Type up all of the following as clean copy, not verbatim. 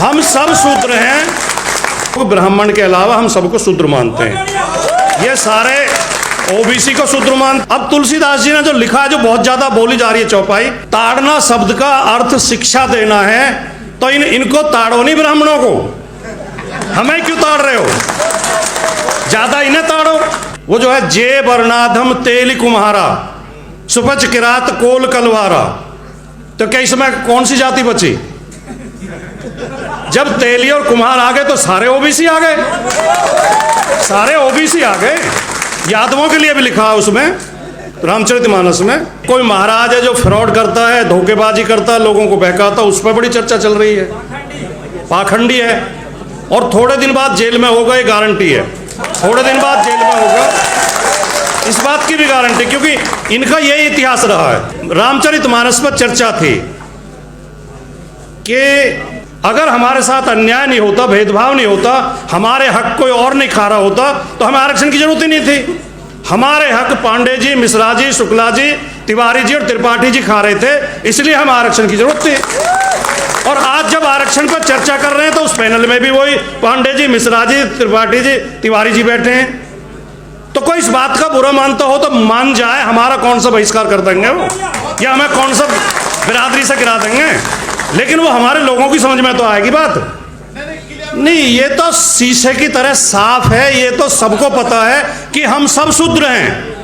हम सब शूद्र हैं, तो ब्राह्मण के अलावा हम सबको शूद्र मानते हैं। ये सारे ओबीसी को शूद्र मानते। अब तुलसीदास जी ने जो लिखा है, जो बहुत ज्यादा बोली जा रही है चौपाई, ताड़ना शब्द का अर्थ शिक्षा देना है, तो इनको ताड़ो नहीं ब्राह्मणों को। हमें क्यों ताड़ रहे हो? ज्यादा इन्हें ताड़ो। वो जो है जे वर्णाधम तेल कुम्हारा सुपच किरात कोल कलवारा, तो क्या इसमें कौन सी जाति बची? जब तेली और कुम्हार आ गए तो सारे ओबीसी आ गए, सारे ओबीसी आ गए। यादवों के लिए भी लिखा है उसमें, रामचरितमानस में। कोई महाराज है जो फ्रॉड करता है, धोखेबाजी करता है, लोगों को बहकाता, उस पर बड़ी चर्चा चल रही है। पाखंडी है और थोड़े दिन बाद जेल में होगा, ये गारंटी है। थोड़े दिन बाद जेल में होगा, इस बात की भी गारंटी, क्योंकि इनका यही इतिहास रहा है। रामचरितमानस पर चर्चा थी कि अगर हमारे साथ अन्याय नहीं होता, भेदभाव नहीं होता, हमारे हक कोई और नहीं खा रहा होता, तो हमें आरक्षण की जरूरत ही नहीं थी। हमारे हक पांडे जी, मिश्रा जी, शुक्ला जी, तिवारी जी और त्रिपाठी जी खा रहे थे, इसलिए हमें आरक्षण की जरूरत थी। और आज जब आरक्षण पर चर्चा कर रहे हैं तो उस पैनल में भी वही पांडे जी, मिश्रा जी, त्रिपाठी जी, तिवारी जी बैठे हैं। तो कोई इस बात का बुरा मानता हो तो मान जाए, हमारा कौन सा बहिष्कार कर देंगे वो, या हमें कौन सा बिरादरी से गिरा देंगे। लेकिन वो हमारे लोगों की समझ में तो आएगी बात नहीं। ये तो शीशे की तरह साफ है, ये तो सबको पता है कि हम सब शूद्र हैं,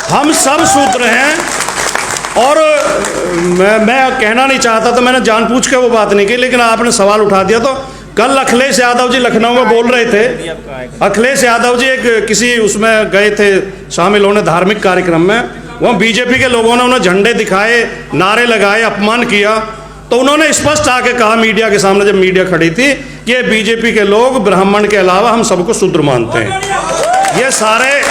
हम सब शूद्र हैं। और मैं कहना नहीं चाहता तो मैंने जानबूझ के वो बात नहीं की, लेकिन आपने सवाल उठा दिया। तो कल अखिलेश यादव जी लखनऊ में बोल रहे थे। अखिलेश यादव जी एक किसी उसमें गए थे शामिल होने, धार्मिक कार्यक्रम में। वहाँ बीजेपी के लोगों ने उन्हें झंडे दिखाए, नारे लगाए, अपमान किया। तो उन्होंने स्पष्ट आके कहा मीडिया के सामने, जब मीडिया खड़ी थी, कि बीजेपी के लोग ब्राह्मण के अलावा हम सबको शूद्र मानते हैं। ये सारे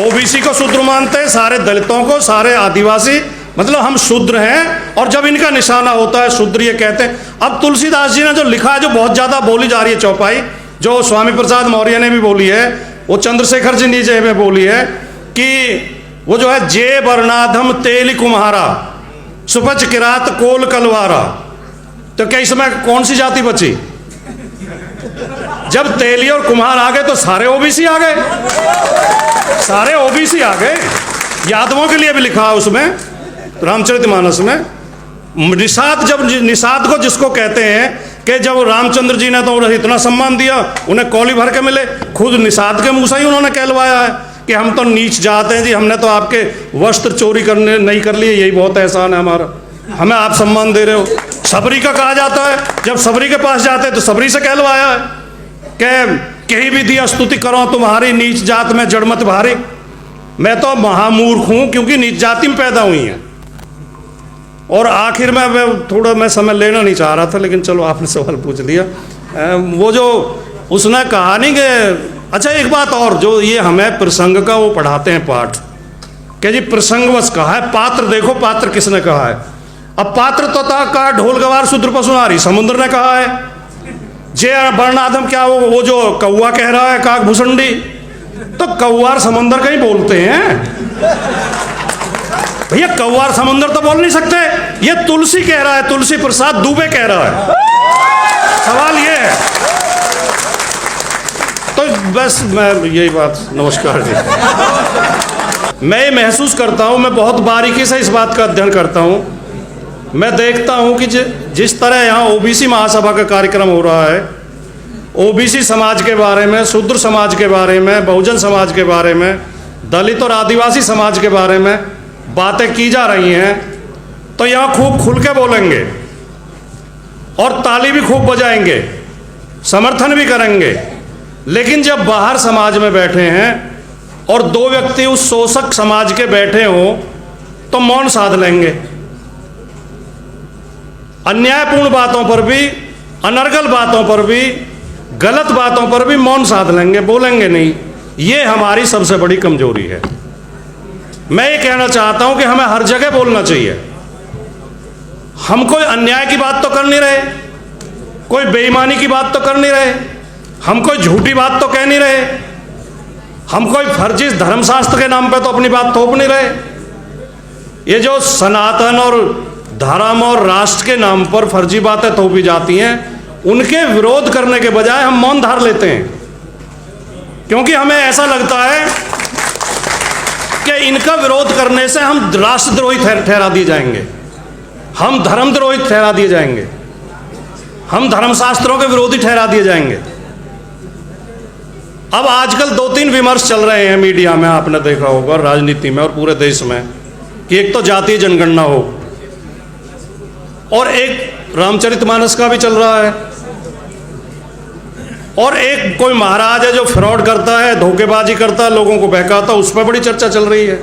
ओबीसी को शूद्र मानते हैं, सारे दलितों को, सारे आदिवासी, मतलब हम शूद्र हैं। और जब इनका निशाना होता है शूद्र, ये कहते हैं। अब तुलसीदास जी ने जो लिखा है, जो बहुत ज्यादा बोली जा रही है चौपाई, जो स्वामी प्रसाद मौर्य ने भी बोली है, वो चंद्रशेखर जी नीचे में बोली है, कि वो जो है जे वर्णाधम तेल कुम्हारा सुपच किरात कोल कलवारा, तो क्या इसमें कौन सी जाति बची? जब तेली और कुम्हार आ गए तो सारे ओबीसी आ गए, सारे ओबीसी आ गए। यादवों के लिए भी लिखा है उसमें, रामचरितमानस में। निषाद, जब निषाद को जिसको कहते हैं कि जब रामचंद्र जी ने तो उन्हें इतना सम्मान दिया, उन्हें कौली भर के मिले, खुद निषाद के मुंह से ही उन्होंने कहलवाया है कि हम तो नीच जाते हैं जी, हमने तो आपके वस्त्र चोरी करने नहीं कर लिए, यही बहुत एहसान है हमारा, हमें आप सम्मान दे रहे हो। सबरी का कहा जाता है, जब सबरी के पास जाते हैं तो सबरी से कहलवाया है कि कहीं भी दिया स्तुति करो तुम्हारी, नीच जात में जड़मत भारी। मैं तो महामूर्ख हूं, क्योंकि नीच जाति में पैदा हुई है। और आखिर में थोड़ा मैं समय लेना नहीं चाह रहा था, लेकिन चलो आपने सवाल पूछ लिया। वो जो उसने कहा नहीं कि, अच्छा एक बात और, जो ये हमें प्रसंग का वो पढ़ाते हैं पाठ, कि जी प्रसंगवश कहा है, पात्र देखो पात्र किसने कहा है। अब पात्र तो कहा ढोल गवार शूद्र पशुहारी, समुद्र ने कहा है। जे वर्णाधम, क्या वो जो कौआ कह रहा है, काक भुसंडी, तो कौआर समंदर का ही बोलते हैं भैया। कौआर समंदर तो बोल नहीं सकते। ये तुलसी कह रहा है, तुलसी प्रसाद दुबे कह रहा है। सवाल ये है। तो बस मैं यही बात, नमस्कार जी। मैं महसूस करता हूँ, मैं बहुत बारीकी से इस बात का अध्ययन करता हूँ। मैं देखता हूँ कि जिस तरह यहाँ ओबीसी महासभा का कार्यक्रम हो रहा है, ओबीसी समाज के बारे में, शूद्र समाज के बारे में, बहुजन समाज के बारे में, दलित और आदिवासी समाज के बारे में बातें की जा रही हैं, तो यहाँ खूब खुल के बोलेंगे और ताली भी खूब बजाएंगे, समर्थन भी करेंगे। लेकिन जब बाहर समाज में बैठे हैं और दो व्यक्ति उस शोषक समाज के बैठे हों, तो मौन साध लेंगे। अन्यायपूर्ण बातों पर भी, अनर्गल बातों पर भी, गलत बातों पर भी मौन साध लेंगे, बोलेंगे नहीं। ये हमारी सबसे बड़ी कमजोरी है। मैं ये कहना चाहता हूं कि हमें हर जगह बोलना चाहिए। हम कोई अन्याय की बात तो कर नहीं रहे, कोई बेईमानी की बात तो कर नहीं रहे, हम कोई झूठी बात तो कह नहीं रहे, हम कोई फर्जी धर्मशास्त्र के नाम पे तो अपनी बात थोप नहीं रहे। ये जो सनातन और धर्म और राष्ट्र के नाम पर फर्जी बातें थोपी जाती हैं, उनके विरोध करने के बजाय हम मौन धार लेते हैं, क्योंकि हमें ऐसा लगता है कि इनका विरोध करने से हम राष्ट्रद्रोही ठहरा दिए जाएंगे, हम धर्मद्रोही ठहरा दिए जाएंगे, हम धर्मशास्त्रों के विरोधी ठहरा दिए जाएंगे। अब आजकल 2-3 विमर्श चल रहे हैं मीडिया में, आपने देखा होगा, राजनीति में और पूरे देश में, कि एक तो जातीय जनगणना हो और एक रामचरितमानस का भी चल रहा है, और एक कोई महाराज है जो फ्रॉड करता है, धोखेबाजी करता है, लोगों को बहकाता है, उस पर बड़ी चर्चा चल रही है,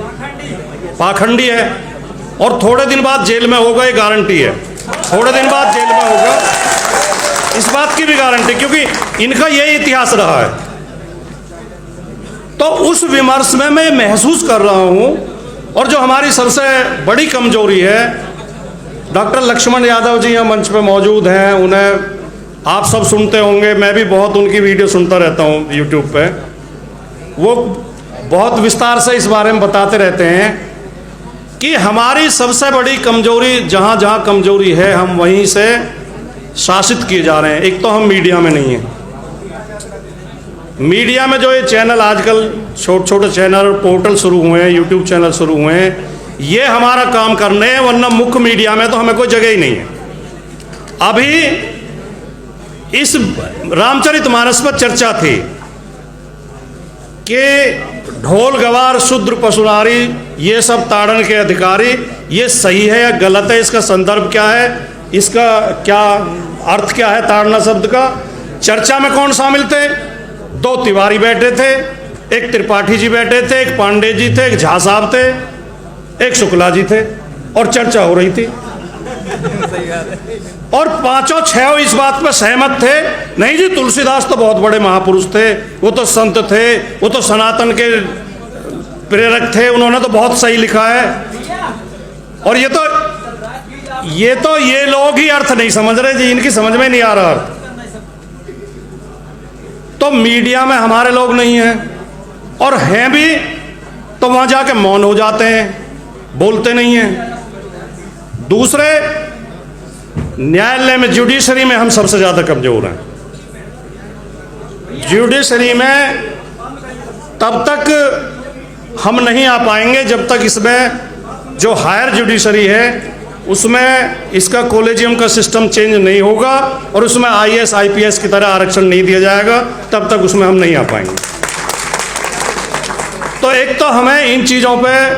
पाखंडी है, और थोड़े दिन बाद जेल में होगा, ये गारंटी है, थोड़े दिन बाद जेल में होगा, इस बात की भी गारंटी, क्योंकि इनका यही इतिहास रहा है। तो उस विमर्श में मैं महसूस कर रहा हूं, और जो हमारी सबसे बड़ी कमजोरी है, डॉक्टर लक्ष्मण यादव जी यहाँ मंच पे मौजूद हैं, उन्हें आप सब सुनते होंगे, मैं भी बहुत उनकी वीडियो सुनता रहता हूँ यूट्यूब पे, वो बहुत विस्तार से इस बारे में बताते रहते हैं कि हमारी सबसे बड़ी कमजोरी, जहाँ जहाँ कमजोरी है हम वहीं से शासित किए जा रहे हैं। एक तो हम मीडिया में नहीं हैं, मीडिया में जो ये चैनल आजकल छोटे छोटे चैनल पोर्टल शुरू हुए हैं, यूट्यूब चैनल शुरू हुए हैं, ये हमारा काम करने हैं, वरना मुख्य मीडिया में तो हमें कोई जगह ही नहीं है। अभी इस रामचरितमानस पर चर्चा थी कि ढोल गवार शूद्र पशुनारी ये सब ताड़न के अधिकारी, ये सही है या गलत है, इसका संदर्भ क्या है, इसका क्या अर्थ क्या है ताड़ना शब्द का। चर्चा में कौन शामिल थे? 2 तिवारी बैठे थे, एक त्रिपाठी जी बैठे थे, एक पांडे जी थे, एक झा साहब थे, एक शुक्ला जी थे, और चर्चा हो रही थी, और 5-6 इस बात पर सहमत थे, नहीं जी तुलसीदास तो बहुत बड़े महापुरुष थे, वो तो संत थे, वो तो सनातन के प्रेरक थे, उन्होंने तो बहुत सही लिखा है। और ये लोग ही अर्थ नहीं समझ रहे जी, इनकी समझ में नहीं आ रहा अर्थ। तो मीडिया में हमारे लोग नहीं हैं, और हैं भी तो वहां जाके मौन हो जाते हैं, बोलते नहीं हैं। दूसरे, न्यायालय में, जुडिशरी में हम सबसे ज्यादा कमजोर हैं। जुडिशरी में तब तक हम नहीं आ पाएंगे जब तक इसमें जो हायर जुडिशरी है उसमें इसका कॉलेजियम का सिस्टम चेंज नहीं होगा, और उसमें IAS IPS की तरह आरक्षण नहीं दिया जाएगा, तब तक उसमें हम नहीं आ पाएंगे। तो एक तो हमें इन चीज़ों पे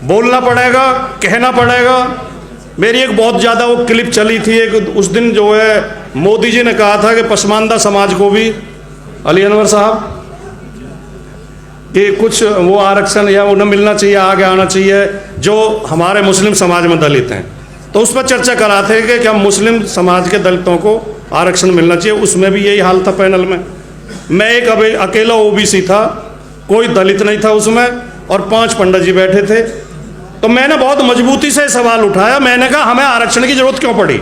बोलना पड़ेगा, कहना पड़ेगा। मेरी एक बहुत ज़्यादा वो क्लिप चली थी एक, उस दिन जो है मोदी जी ने कहा था कि पसमानदा समाज को भी, अली अनवर साहब, कि कुछ वो आरक्षण या उन्हें मिलना चाहिए, आगे आना चाहिए, जो हमारे मुस्लिम समाज में दलित हैं। तो उस पर चर्चा करा थे कि क्या मुस्लिम समाज के दलितों को आरक्षण मिलना चाहिए। उसमें भी यही हाल था पैनल में। मैं एक अकेला OBC था, कोई दलित नहीं था उसमें, और 5 पंडित जी बैठे थे। तो मैंने बहुत मजबूती से सवाल उठाया, मैंने कहा हमें आरक्षण की जरूरत क्यों पड़ी?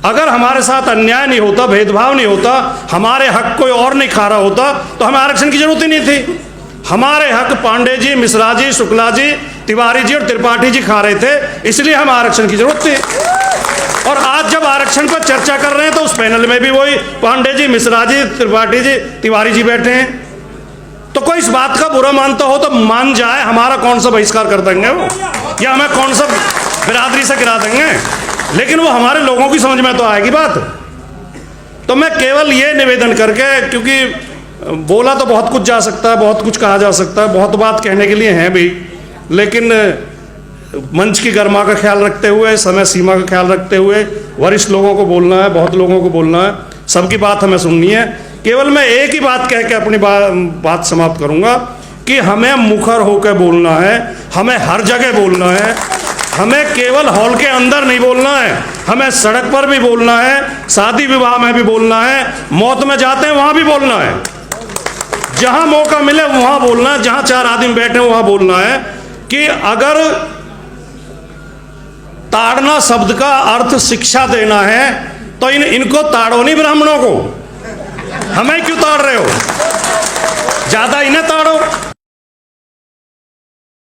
अगर हमारे साथ अन्याय नहीं होता, भेदभाव नहीं होता, हमारे हक कोई और नहीं खा रहा होता, तो हमें आरक्षण की जरूरत ही नहीं थी। हमारे हक पांडे जी, मिश्रा जी, शुक्ला जी, तिवारी जी और त्रिपाठी जी खा रहे थे, इसलिए हमें आरक्षण की जरूरत थी। और आज जब आरक्षण पर चर्चा कर रहे हैं तो उस पैनल में भी वही पांडे जी, मिश्रा जी, त्रिपाठी जी, तिवारी जी बैठे हैं। तो कोई इस बात का बुरा मानता हो तो मान जाए, हमारा कौन सा बहिष्कार कर देंगे वो, या हमें कौन सा बिरादरी से गिरा देंगे, लेकिन वो हमारे लोगों की समझ में तो आएगी बात। तो मैं केवल ये निवेदन करके, क्योंकि बोला तो बहुत कुछ जा सकता है, बहुत कुछ कहा जा सकता है, बहुत बात कहने के लिए है भी, लेकिन मंच की गरिमा का ख्याल रखते हुए, समय सीमा का ख्याल रखते हुए, वरिष्ठ लोगों को बोलना है, बहुत लोगों को बोलना है, सबकी बात हमें सुननी है। केवल मैं एक ही बात कह के अपनी बात समाप्त करूंगा कि हमें मुखर होकर बोलना है, हमें हर जगह बोलना है, हमें केवल हॉल के अंदर नहीं बोलना है, हमें सड़क पर भी बोलना है, शादी विवाह में भी बोलना है, मौत में जाते हैं वहां भी बोलना है, जहां मौका मिले वहां बोलना है, जहां 4 आदमी बैठे वहां बोलना है कि अगर ताड़ना शब्द का अर्थ शिक्षा देना है तो इनको ताड़ो नहीं, ब्राह्मणों को। हमें क्यों ताड़ रहे हो? ज्यादा इन्हें ताड़ो।